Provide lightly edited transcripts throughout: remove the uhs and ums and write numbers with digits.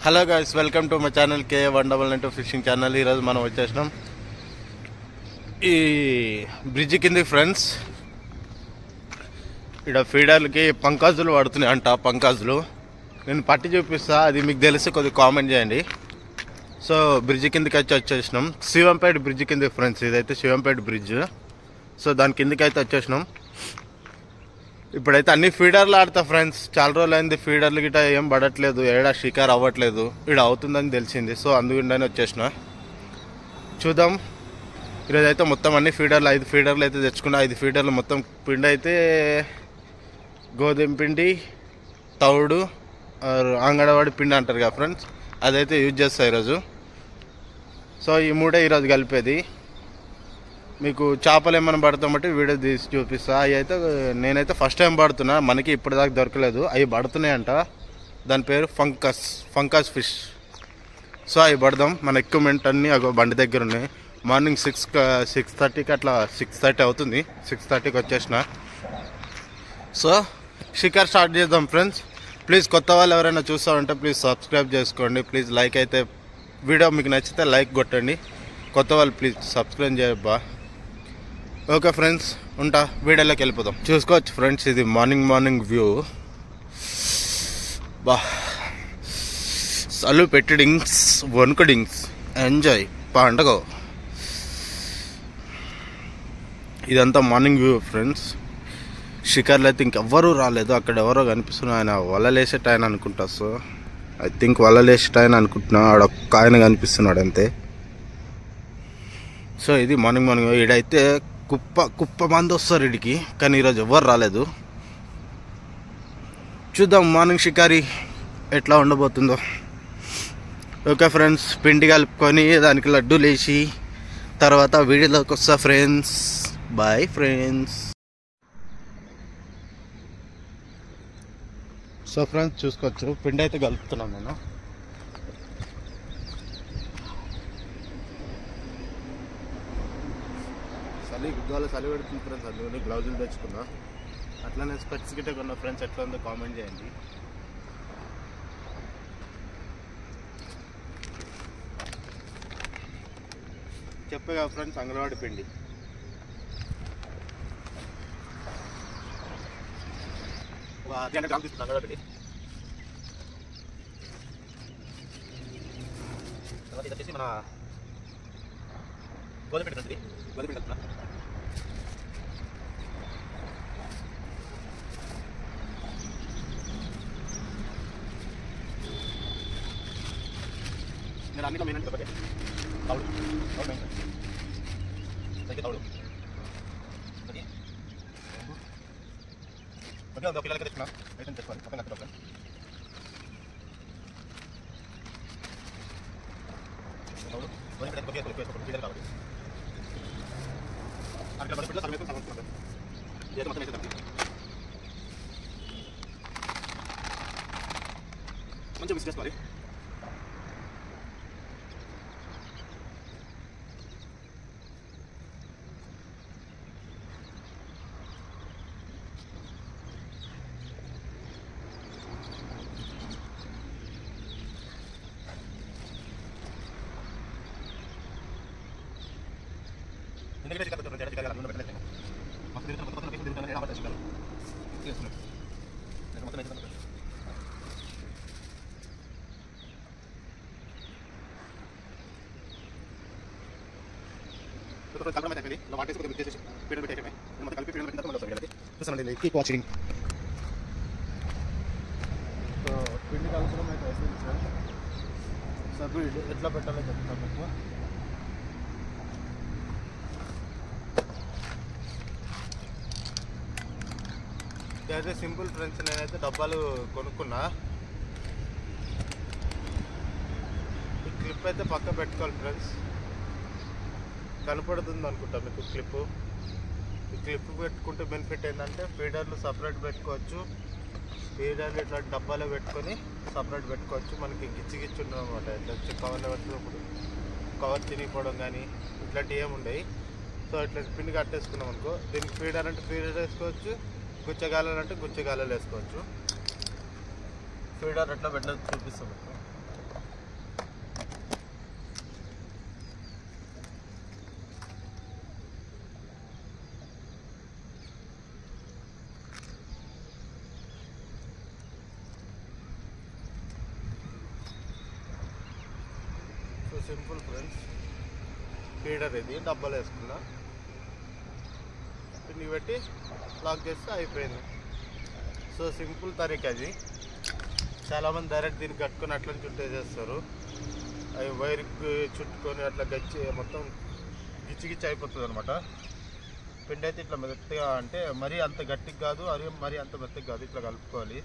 Hello guys, welcome to my channel KA199 fishing channel. ఈరోజు మనం వచ్చేసినాం ఈ బ్రిడ్జ్ కింది ఫ్రెండ్స్. ఇక్కడ ఫీడర్లకి పంకాజులు పడుతున్నాయి అంట. పంకాజులు నేను పట్టి చూపిస్తా, అది మీకు తెలిసి కొద్దిగా కామెంట్ చేయండి. సో బ్రిడ్జ్ కిందకి అయితే వచ్చేసినాం. శివంపేట బ్రిడ్జ్ కింది ఫ్రెండ్స్, ఇదైతే శివంపేట బ్రిడ్జ్. సో దాని కిందకి అయితే వచ్చేసినాం. ఇప్పుడైతే అన్ని ఫీడర్లు ఆడతా ఫ్రెండ్స్. చాలా రోజులు అయింది ఫీడర్లు గిట్ట ఏం పడట్లేదు, ఏడా షికార్ అవ్వట్లేదు. ఇక్కడ అవుతుందని తెలిసింది, సో అందుకుండానే వచ్చేసిన. చూద్దాం. ఈరోజు అయితే మొత్తం అన్ని ఫీడర్లు 5 ఫీడర్లు అయితే తెచ్చుకున్నా. 5 ఫీడర్లు మొత్తం పిండి అయితే గోధుమ పిండి, తౌడు, అంగడవాడి పిండి అంటారు కదా ఫ్రెండ్స్, అదైతే యూజ్ చేస్తా ఈరోజు. సో ఈ మూడే ఈరోజు కలిపేది. మీకు చేపలు ఏమైనా పడతామంటే వీడియో తీసి చూపిస్తా. అవి అయితే నేనైతే ఫస్ట్ టైం పడుతున్నా, మనకి ఇప్పటిదాకా దొరకలేదు. అవి పడుతున్నాయంట. దాని పేరు ఫంకస్ ఫిష్. సో అవి పడదాం. మన ఎక్విప్మెంట్ అన్నీ బండి దగ్గర ఉన్నాయి. మార్నింగ్ 6:30కి అట్లా 6:30 అవుతుంది. 6:30కి వచ్చేసిన. సో షికార్ స్టార్ట్ చేద్దాం ఫ్రెండ్స్. ప్లీజ్ కొత్త వాళ్ళు ఎవరైనా చూస్తామంటే ప్లీజ్ సబ్స్క్రైబ్ చేసుకోండి. ప్లీజ్ లైక్ అయితే, వీడియో మీకు నచ్చితే లైక్ కొట్టండి. కొత్త వాళ్ళు ప్లీజ్ సబ్స్క్రైబ్ చేయబ్బా. ఓకే ఫ్రెండ్స్, ఉంటా. వీడియోలోకి వెళ్ళిపోదాం. చూసుకోవచ్చు ఫ్రెండ్స్, ఇది మార్నింగ్ వ్యూ. బా సలు పెట్టిడింగ్స్, వణుకడింగ్స్, ఎంజాయ్ పండగ. ఇదంతా మార్నింగ్ వ్యూ ఫ్రెండ్స్. షికార్లు అయితే ఇంకెవ్వరూ రాలేదు. అక్కడ ఎవరో కనిపిస్తున్నారు. ఆయన వలలేసేట ఆయన అనుకుంటా. సో ఐ థింక్ వలలేసేట ఆయన అనుకుంటున్నా. ఆడొక్క ఆయన కనిపిస్తున్నాడు అంతే. సో ఇది మార్నింగ్ ఈడైతే కుప్ప మంది వస్తారు ఇడికి, కానీ ఈరోజు ఎవ్వరు రాలేదు. చూద్దాం మార్నింగ్ షికారి ఎట్లా ఉండబోతుందో. ఓకే ఫ్రెండ్స్, పిండి కలుపుకొని దానికి లడ్డూలు వేసి తర్వాత వీడియోలోకి వస్తా friends. Bye friends. So friends చూసుకోవచ్చు, పిండి అయితే కలుపుతున్నాను నేను. చలి పెడుతుంది ఫ్రెండ్స్, అందుకని గ్లౌజులు తెచ్చుకున్నా. అట్లానే స్పెట్స్ గిట్ట కొన్న ఫ్రెండ్స్. ఎట్లా ఉందో కామెంట్ చేయండి. చెప్పే కదా ఫ్రెండ్స్, అంగన్వాడి పిండి. అంగన్వాడి తర్వాత ఇది వచ్చేసి మన గోధుమ పిండి ఉంటుంది. గోధుమ పిండి కలుపుతున్నా. నేను అన్నిలో మెయిన్ అంటే ఒకటి తౌడు మెయిన్ అయితే తౌడు ఒకటి ఒక పిల్లలకి తెచ్చుకున్నా. అయితే తెచ్చుకోవాలి పక్కన కట్టుకోవాలి. తౌడు గోధుమ పిండి కొద్దిగా పిల్లలు కావాలి. అక్కడ గోధుమ పిండిలో సగం వేసుకొని సగం ఏదో మొత్తం వేసేదాన్ని మంచిగా మిక్స్ చేసుకోవాలి. ఎందుకంటే ఇక్కడ పెట్టలేదు మస్తు మొత్తం తిరుగుతాను ఆపరేషన్ చేస్తున్నాను. మొత్తం వేసేదాన్ని కలపడం అయితే అయిపోయింది. ఇలా వాటేసి కొద్దిగా మిక్స్ చేసి పీడలు పెట్టి అయిపోయి మొత్తం కలిపి పీడలు పెట్టిన తర్వాత మళ్ళీ వస్తాను. చూస్తానండి, కీప్ వాచింగ్. సో పిండి కలపడం అయితే అయిపోయింది సార్. సబ్బు ఎట్లా పెట్టాలో చెప్తాను మీకు. ఇదైతే సింపుల్ ఫ్రెండ్స్. నేనైతే డబ్బాలు కొనుక్కున్నా. ఈ క్లిప్ అయితే పక్క పెట్టుకోవాలి ఫ్రెండ్స్. కనపడుతుంది అనుకుంటా మీకు క్లిప్. ఈ క్లిప్ పెట్టుకుంటే బెనిఫిట్ ఏంటంటే ఫీడర్లు సపరేట్ పెట్టుకోవచ్చు. ఫీడర్లు ఇట్లా డబ్బాలో పెట్టుకొని సపరేట్ పెట్టుకోవచ్చు. మనకి గిచ్చి ఉండవు అనమాట. ఇట్లా వచ్చి కవర్లో పెట్టినప్పుడు కవర్ చినిగిపోవడం కానీ ఇట్లాంటివి ఏమి ఉండవు. సో ఇట్లా పిండి కట్టేసుకున్నాం అనుకో, దీనికి ఫీడర్ అంటే ఫీడర్ వేసుకోవచ్చు, గుచ్చగాలలో అంటే గుచ్చగాలలో వేసుకోవచ్చు. ఫీడర్ ఎట్లా పెట్టలేదు చూపిస్తాం. సో సింపుల్ ఫ్రెండ్స్, ఫీడర్ ఇది డబ్బాలు వేసుకున్నా, పిండి పెట్టి లాక్ చేస్తే అయిపోయింది. సో సింపుల్ తరీకా అది. చాలామంది డైరెక్ట్ దీనికి కట్టుకొని అట్లా చుట్టేసేస్తారు. అవి వైర్కి చుట్టుకొని అట్లా గచ్చి మొత్తం గిచ్చి గిచ్చి అయిపోతుంది అనమాట. పిండి అయితే ఇట్లా మెత్తగా, అంటే మరీ అంత గట్టిగా కాదు, అది మరీ అంత మెత్తగా కాదు, ఇట్లా కలుపుకోవాలి.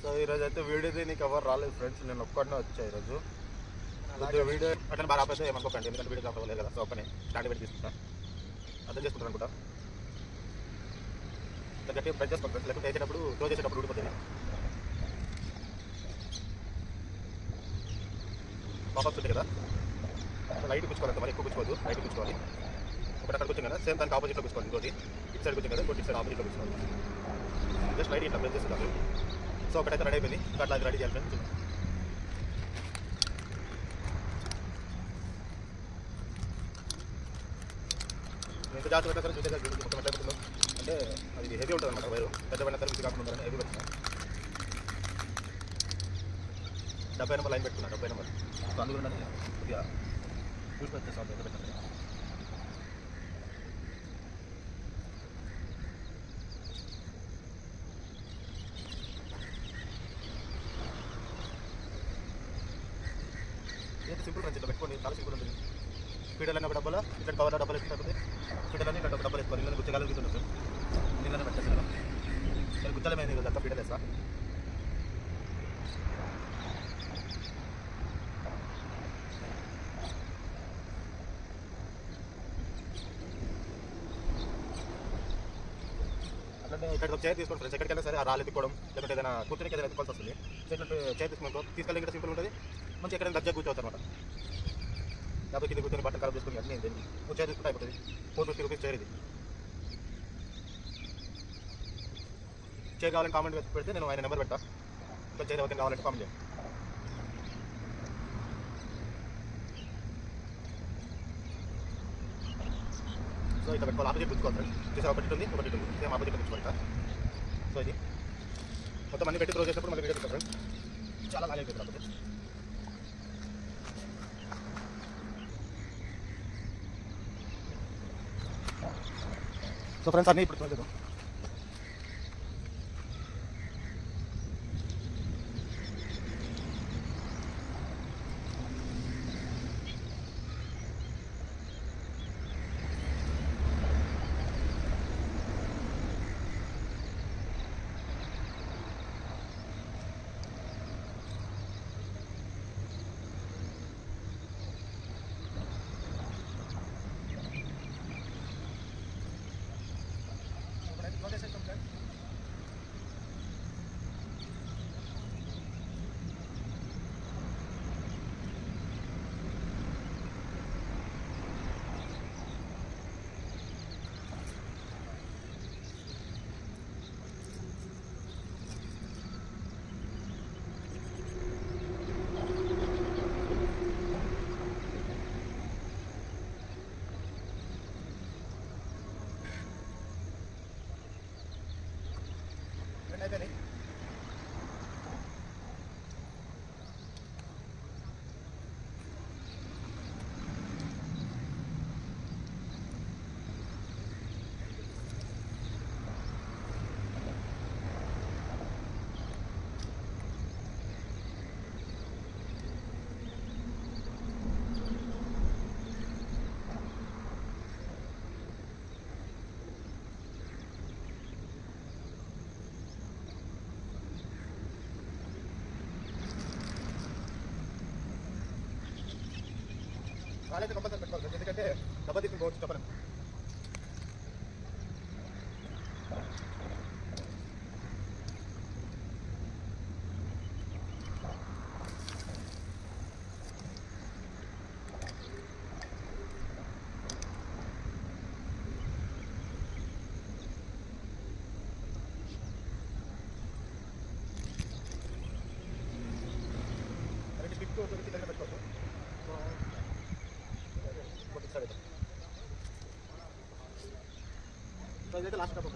సో ఈరోజు అయితే వీడియో దీనికి ఎవరు రాలేదు ఫ్రెండ్స్, నేను ఒక్కడనే వచ్చా ఈరోజు. అలాగే వీడియో అట్లా బాగా రాకపోతే ఏమనుకోకండి, ఎందుకంటే వీడియో కావాలి కదా. సో ఒక్కనే స్టాండ్ పెట్టి తీసుకుంటా, అర్థం చేసుకుంటాను అనుకుంటా. గట్టిగా ప్రెస్ చేసుకోండి ఫ్రెండ్స్, లేకపోతే వేసేటప్పుడు క్లోజ్ చేసేటప్పుడు ఊడిపోతుంది. పాపప్స్ ఉంటాయి కదా, లైట్ కూర్చోవాలి, మరి ఎక్కువ కూర్చోవద్దు, లైట్ కూర్చోవాలి. ఒకటి అక్కడ కూర్చోం కదా, సేమ్ దానికి ఆపోజిట్లో కూర్చోవాలి. ఇంకోటి ఇటు సైడ్ కూర్చోం కదా, ఇంకోటి ఇటు సైడ్ ఆపోజిట్లో కూర్చోవాలి. జస్ట్ లైట్ ఇట్లా ప్రెస్ చేస్తున్నారు. సో ఒకటైతే రెడీ అయిపోయింది, అట్లా అది రెడీ చేయాలి ఫ్రెండ్స్. ఎంత జాగ్రత్త పెట్టారు చూసే మొత్తం ఎట్లా అయిపోతుందో, అంటే అది హెవీ ఉంటుంది అనమాట. వైరు పెద్ద పైన తరగతి కాకుండా హెవీ పెట్టుకున్నాను. 70 నెంబర్ లైన్ పెట్టుకున్నాను, 70 నెంబర్. సో అందులో కొద్దిగా చూసి వచ్చేస్తాను ఎంత పెట్టాను. ఏంటి సింపుల్ ఫ్రెండ్స్, ఇట్లా పెట్టుకోండి, చాలా సింపుల్ ఉంటుంది. ఫీడర్లన్నీ ఒక డబ్బాలో, ఇక్కడ కవర్లో డబ్బాలు వేసుకుంటే ఫీడర్లన్నీ ఇక్కడ ఒక డబ్బాలు వేసుకోవాలి. నేను గుచ్చగాలు గుర్తుంటుంది సార్, నీళ్ళనే పెట్టేస్తాను. నేను గుచ్చలమైంది కదా, అంతా ఫీడర్ వేస్తా. అట్లనే ఇక్కడ ఒక చైర్ తీసుకోండి ఫ్రెండ్స్, ఎక్కడికైనా సరే ఆ రాళ్ళు ఎత్తుకోవడం, లేకపోతే ఏదైనా కూర్చొని ఏదైనా ఎత్తుకోవాల్సి వస్తుంది. చైర్ తీసుకున్నాం తీసుకెళ్ళి ఇక్కడ సింపుల్ ఉంటుంది, మంచి ఎక్కడైనా గజ్జా కూర్చోవచ్చు అనమాట. లేకపోతే కింద కూర్చొని బట్టలు ఖరాబ్ చేసుకుని అన్నీ ఏంటి చైర్ తీసుకుంటే అయిపోతుంది. 450 రూపీస్ చైర్ ఇది. చైర్ కావాలని కామెంట్ పెడితే నేను ఆయన నెంబర్ పెట్టా, ఇంకా చైర్ ఎవరికైనా కావాలంటే కామెంట్ చేయండి. సో ఇట్లా పెట్టుకోవాలి, ఆపోజిట్ కూర్చోవాలి ఫ్రెండ్స్. చూసే ఒకటి ఉంది, ఒకటి ఉంది, సేమ్ ఆపోజిట్ కూర్చోవాలి. సో ఇది మొత్తం అన్ని పెట్టి త్రో చేసినప్పుడు మళ్ళీ వీడియో పెడతాం ఫ్రెండ్స్, చాలా బాగా అయిపోతుంది ఆపోజిట్. సో ఫ్రెండ్స్ అన్నీ ఇప్పుడు చూద్దాం. అయిపోయినాయి. వాళ్ళైతే కంపల్సరీ పెట్టుకోవాలి, ఎందుకంటే డబ్బా తీసుకుని పోవచ్చు చెప్పలేము. ఇదైతే లాస్ట్ టాప్.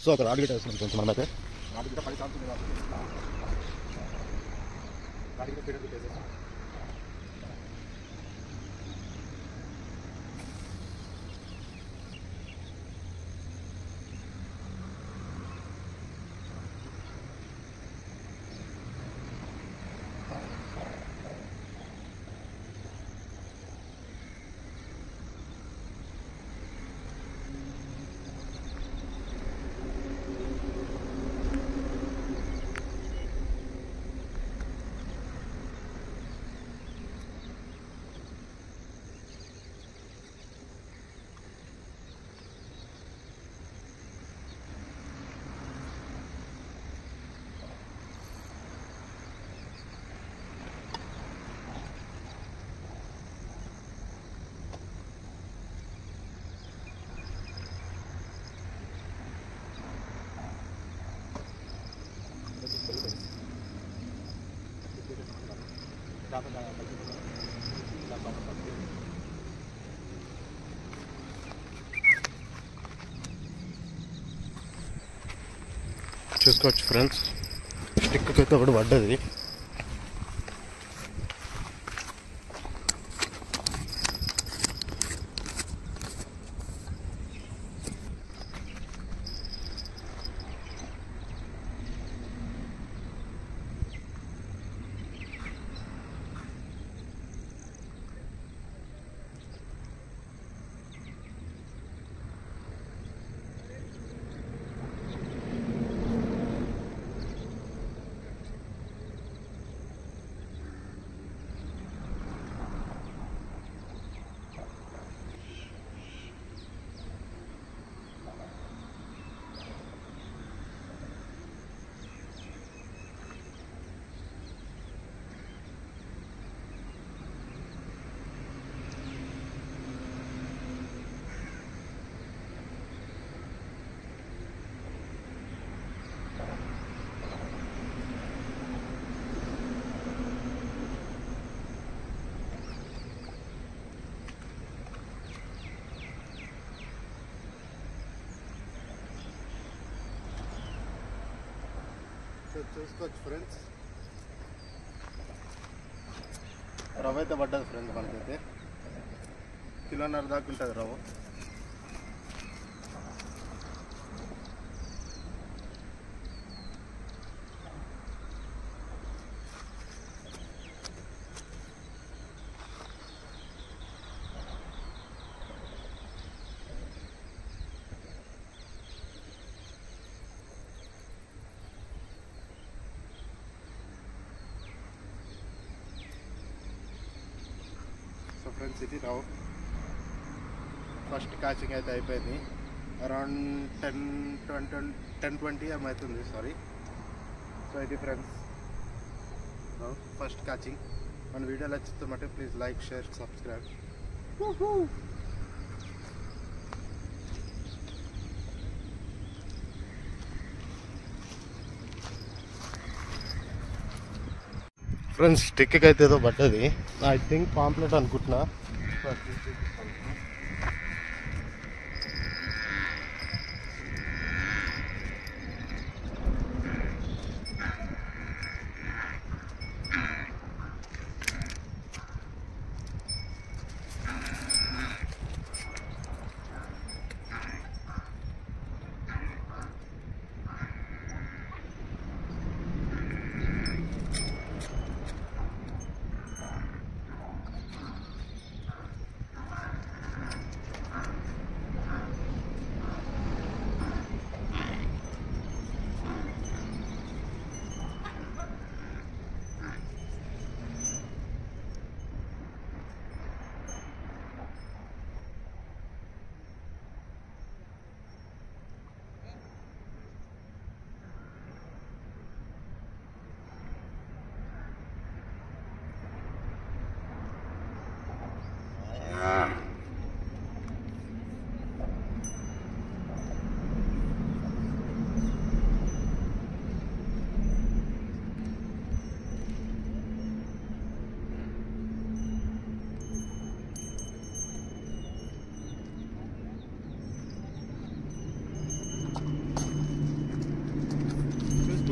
సో అక్కడ రాడ్ గిట్ట వేస్తున్నాం కొంచెం మనమైతే. రాడ్ గిట్ట 10 సార్లు రాడ్ గిట్ట ఫీడర్ గిట్ట వేసేస్తాం. చూసుకోవచ్చు ఫ్రెండ్స్, స్టిక్కైతే ఒకటి పడ్డది. చూసుకోవచ్చు ఫ్రెండ్స్, రవ్వ అయితే పడ్డది ఫ్రెండ్స్. మనకైతే 1.5 కిలో దాకా ఉంటుంది రవ్వ. సో ఫ్రెండ్స్, ఇది రావు ఫస్ట్ క్యాచింగ్ అయితే అయిపోయింది. అరౌండ్ 10-20 ఏమవుతుంది, సారీ. సో ఇది ఫ్రెండ్స్ ఫస్ట్ క్యాచింగ్. మన వీడియో నచ్చుతుంటే please like, share, subscribe. Friends, stick అయితే ఏదో పడ్డది. ఐ థింక్ పాంప్లెట్ అనుకుంటున్నా.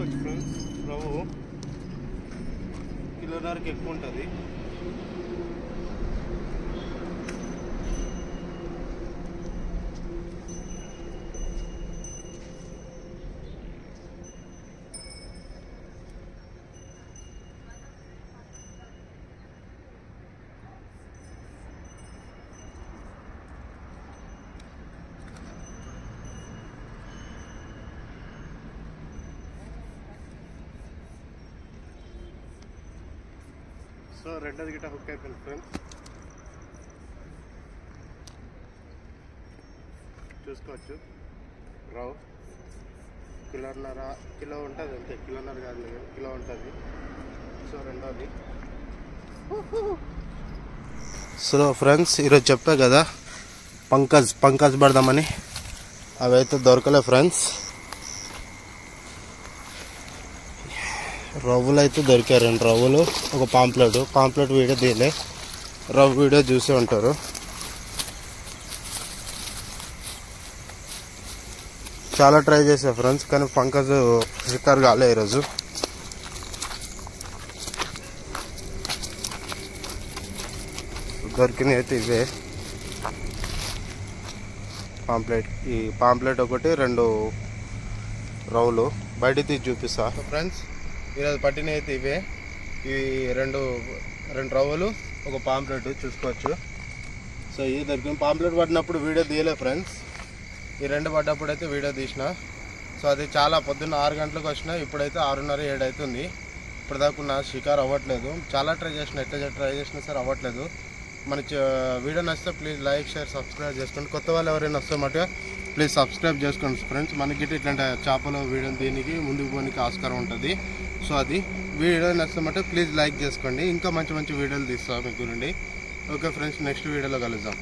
చూసుకోవచ్చు ఫ్రెండ్స్, రవ్వు కిలోన్నరకి ఎక్కువ ఉంటుంది. సో రెండోది గిట్ట హుక్ అయిపోయింది ఫ్రెండ్స్, చూసుకోవచ్చు. రవ్వు కిలో ఉంటుంది, అంతే. కిలోన్నర కాదు, కిలో ఉంటుంది. సో రెండోది. సో ఫ్రెండ్స్, ఈరోజు చెప్పా కదా పంకజ్ పడదామని, అవి అయితే దొరకలే ఫ్రెండ్స్. రవ్వులు అయితే దొరికారు, 2 రవ్వులు, ఒక పాంప్లెట్ వీడియో తీయలే, రవ్వు వీడియో చూసే ఉంటారు. చాలా ట్రై చేసా ఫ్రెండ్స్, కానీ పంకజ్ షికారు కాలే ఈరోజు. దొరికినవి అయితే ఇవే ఈ పాంప్లెట్ ఒకటి, 2 రవ్వులు. బయట తీసి చూపిస్తా ఫ్రెండ్స్. ఈరోజు పట్టినవి అయితే ఇవే, ఇవి 2 రవ్వులు, ఒక పాంప్లెట్, చూసుకోవచ్చు. సో ఇది దొరికింది. పాంప్లెట్ పడినప్పుడు వీడియో తీయలే ఫ్రెండ్స్, ఈ 2 పడ్డప్పుడు అయితే వీడియో తీసిన. సో అది చాలా పొద్దున్న 6 గంటలకు వచ్చిన, ఇప్పుడైతే 6:30, 7 అవుతుంది. ఇప్పటిదాకా నా షికారు అవ్వట్లేదు. చాలా ట్రై చేసిన, ఎట్లా ట్రై చేసినా సరే అవ్వట్లేదు. మన వీడియో నచ్చితే ప్లీజ్ లైక్, షేర్, సబ్స్క్రైబ్ చేసుకోండి. కొత్త వాళ్ళు ఎవరైనా వస్తే మటుగా ప్లీజ్ సబ్స్క్రైబ్ చేసుకోండి ఫ్రెండ్స్. మనకి ఇట్లాంటి చేపల వీడియో దీనికి ముందుకు పోనికి ఆస్కారం ఉంటుంది. సో అది వీడియో నచ్చితే మటుకు ప్లీజ్ లైక్ చేసుకోండి. ఇంకా మంచి వీడియోలు తీస్తాం మీకు గురించి. ఓకే ఫ్రెండ్స్, నెక్స్ట్ వీడియోలో కలుద్దాం.